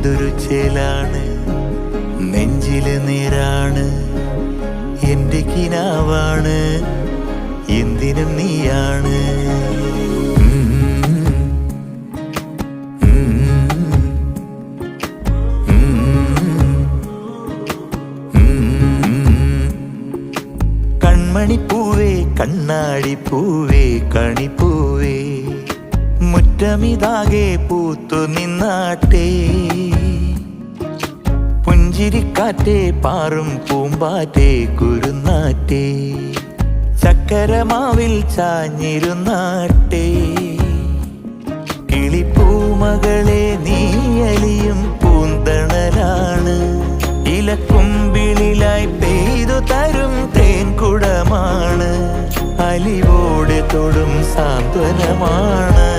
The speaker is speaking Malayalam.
എന്തൊരു ചേലാണ്, നെഞ്ചില് നേരാണ്, എന്റെ കിനാവാണ്, എന്തിനും നീയാണ്. കൺമണിപ്പൂവേ കണ്ണാടിപ്പൂവേ കണിപ്പൂവേ, മുറ്റമിതാകെ പൂത്തു നിന്നാട്ടെ. പുഞ്ചിരിക്കാറ്റേ പാറും പൂമ്പാറ്റേ കുരുന്നാറ്റേ, ചക്കരമാവിൽ ചാഞ്ഞിരുന്നാട്ടെ. കിളിപ്പൂമകളെ നീയലിയും പൂന്തണലാണ്, ഇലക്കുമ്പിളിലായി പെയ്തു തരും തേൻകുടമാണ്, അലിവോടെ തൊടും സാന്ത്വനമാണ്.